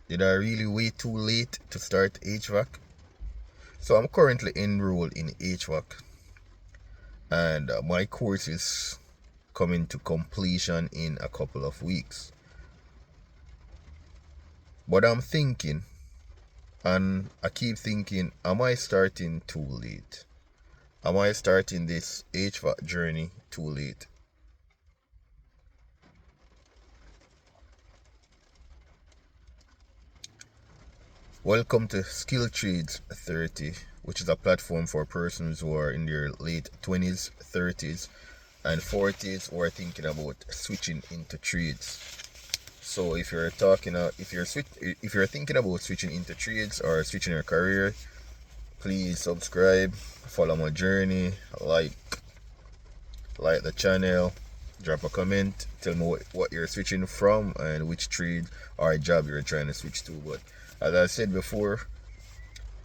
Did I really wait too late to start HVAC? So I'm currently enrolled in HVAC, and my course is coming to completion in a couple of weeks. But I'm thinking, and I keep thinking, am I starting too late? Am I starting this HVAC journey too late? Welcome to Skill Trades 30, which is a platform for persons who are in their late 20s, 30s, and 40s who are thinking about switching into trades. So if you're thinking about switching into trades or switching your career, please subscribe, follow my journey, like the channel, drop a comment, tell me what you're switching from and which trade or job you're trying to switch to. But as I said before,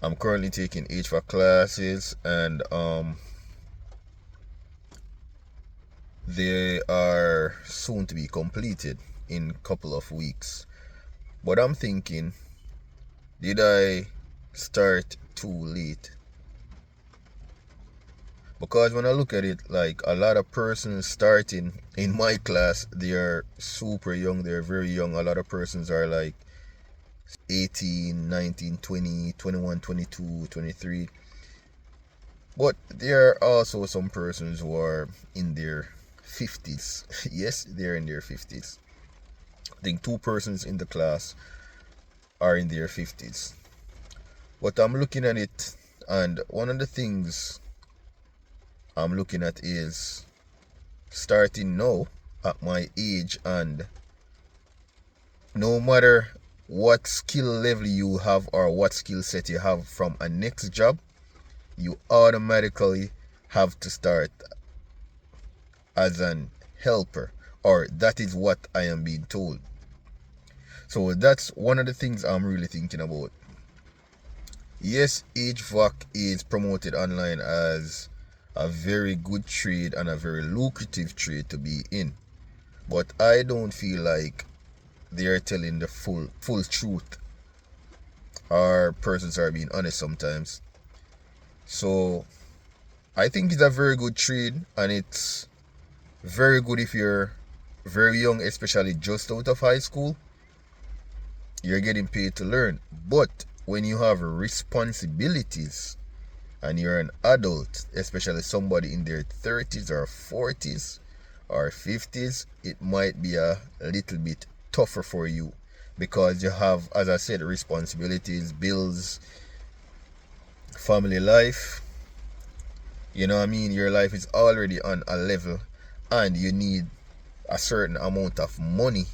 I'm currently taking HVAC classes, and they are soon to be completed in a couple of weeks. But I'm thinking, did I start too late? Because when I look at it, like a lot of persons starting in my class, they are super young, they're very young. A lot of persons are like 18, 19, 20, 21, 22, 23. But there are also some persons who are in their 50s. Yes, they're in their 50s. I think two persons in the class are in their 50s. But I'm looking at it, and one of the things I'm looking at is starting now at my age, and no matter what skill level you have or what skill set you have from a next job, you automatically have to start as an helper, or that is what I am being told. So that's one of the things I'm really thinking about. Yes, HVAC is promoted online as a very good trade and a very lucrative trade to be in, but I don't feel like they are telling the full truth, or persons are being honest sometimes. So I think it's a very good trade, and it's very good if you're very young, especially just out of high school. You're getting paid to learn. But when you have responsibilities and you're an adult, especially somebody in their 30s or 40s or 50s, it might be a little bit tougher for you, because you have, as I said, responsibilities, bills, family life. You know what I mean? Your life is already on a level, and you need a certain amount of money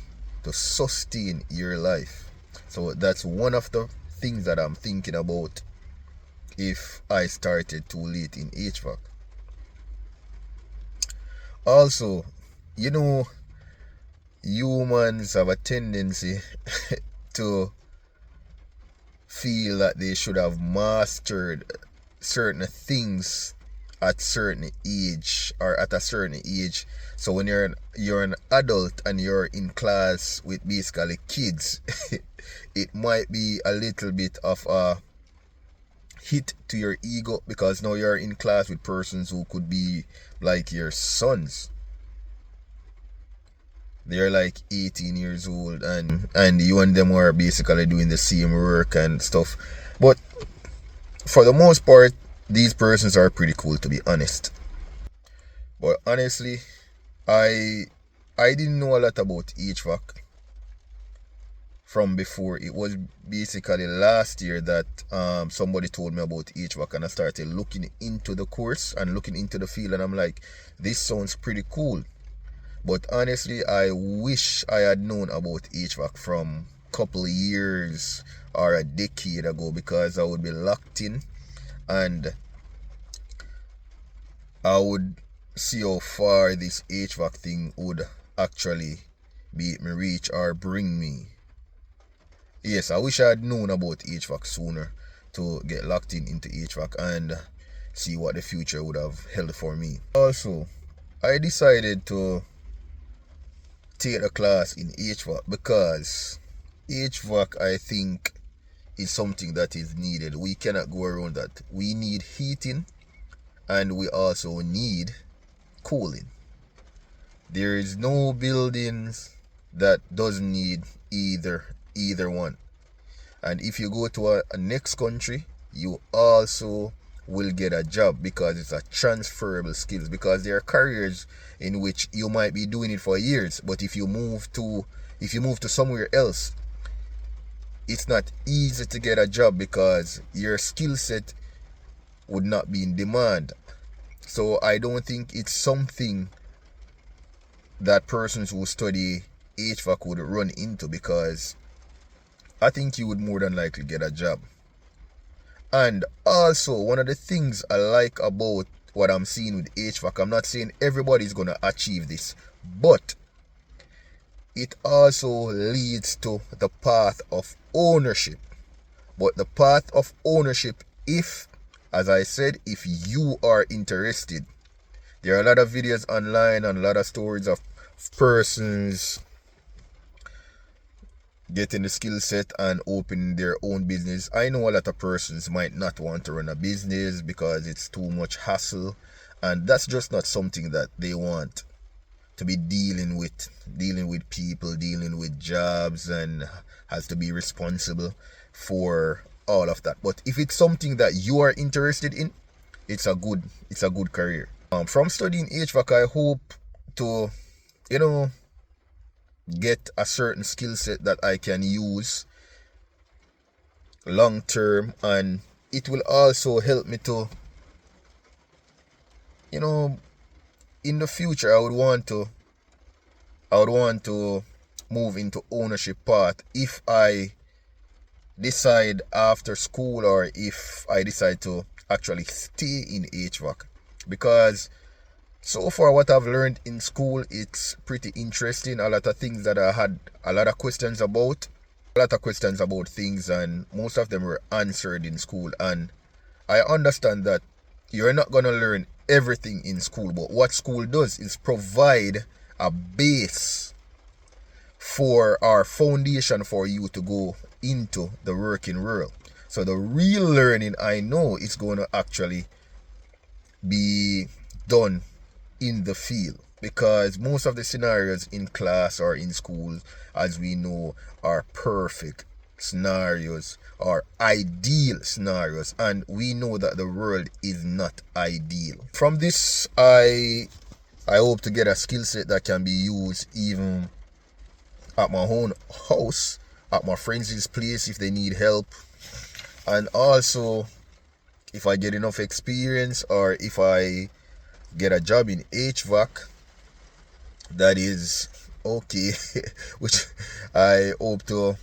to sustain your life. So that's one of the things that I'm thinking about if I started too late in HVAC. Also, you know, humans have a tendency to feel that they should have mastered certain things at certain age or at a certain age. So when you're an adult and you're in class with basically kids, it might be a little bit of a hit to your ego, because now you're in class with persons who could be like your sons. They're like 18 years old, and you and them are basically doing the same work and stuff. But for the most part, these persons are pretty cool, to be honest. But honestly, I I didn't know a lot about HVAC from before. It was basically last year that somebody told me about HVAC, and I started looking into the course and looking into the field, and I'm like, this sounds pretty cool. But honestly, I wish I had known about HVAC from a couple of years or a decade ago, because I would be locked in, and I would see how far this HVAC thing would actually be me reach or bring me. Yes, I wish I had known about HVAC sooner to get locked into HVAC and see what the future would have held for me. Also, I decided to take a class in HVAC because HVAC, I think, is something that is needed. We cannot go around that. We need heating and we also need cooling. There is no buildings that doesn't need either one. And if you go to a next country, you also will get a job because it's a transferable skills, because there are careers in which you might be doing it for years, but if you move to somewhere else, it's not easy to get a job because your skill set would not be in demand. So I don't think it's something that persons who study HVAC would run into, because I think you would more than likely get a job. And also, one of the things I like about what I'm seeing with HVAC, I'm not saying everybody's going to achieve this, but it also leads to the path of ownership. But the path of ownership, if, as I said, if you are interested, there are a lot of videos online and a lot of stories of persons getting the skill set and opening their own business. I know a lot of persons might not want to run a business because it's too much hassle, and that's just not something that they want to be dealing with people, dealing with jobs, and has to be responsible for all of that. But if it's something that you are interested in, it's a good career. From studying HVAC, I hope to, get a certain skill set that I can use long term, and it will also help me to, in the future I would want to move into ownership path if I decide after school, or if I decide to actually stay in HVAC, because so far what I've learned in school, it's pretty interesting. A lot of things that I had a lot of questions about things, and most of them were answered in school. And I understand that you're not going to learn everything in school, but what school does is provide a base for our foundation for you to go into the working world. So the real learning, I know, is going to actually be done in the field, because most of the scenarios in class or in school, as we know, are perfect scenarios or ideal scenarios, and we know that the world is not ideal. From this, I hope to get a skill set that can be used even at my own house, at my friends' place if they need help, and also if I get enough experience, or if I get a job in HVAC that is okay, which I hope to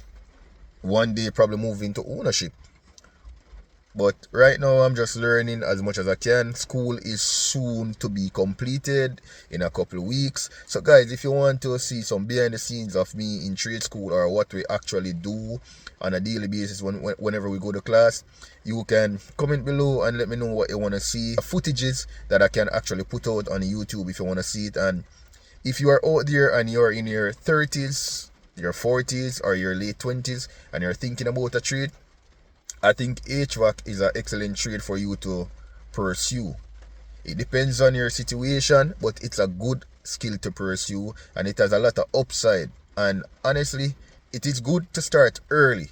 one day probably move into ownership. But right now I'm just learning as much as I can. School is soon to be completed in a couple of weeks. So guys, if you want to see some behind the scenes of me in trade school, or what we actually do on a daily basis whenever we go to class, you can comment below and let me know what you want to see. Footages that I can actually put out on YouTube if you want to see it. And if you are out there and you're in your 30s, your 40s, or your late 20s and you're thinking about a trade, I think HVAC is an excellent trade for you to pursue. It depends on your situation, but it's a good skill to pursue, and it has a lot of upside. And honestly, it is good to start early,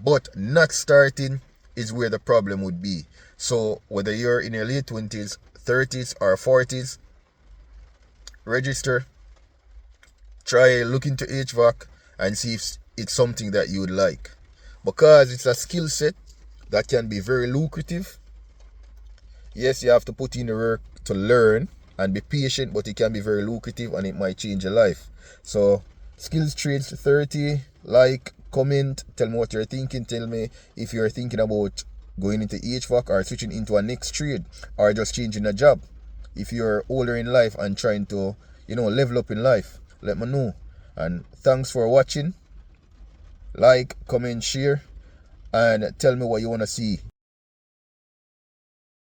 but not starting is where the problem would be. So whether you're in your late 20s, 30s, or 40s, register, try look into HVAC and see if it's something that you would like, because it's a skill set that can be very lucrative. Yes, you have to put in the work to learn and be patient, but it can be very lucrative and it might change your life. So Skills Trades 30, like, comment, tell me what you're thinking. Tell me if you're thinking about going into HVAC or switching into a next trade, or just changing a job. If you're older in life and trying to, level up in life, let me know. And thanks for watching. Like, comment, share, and tell me what you want to see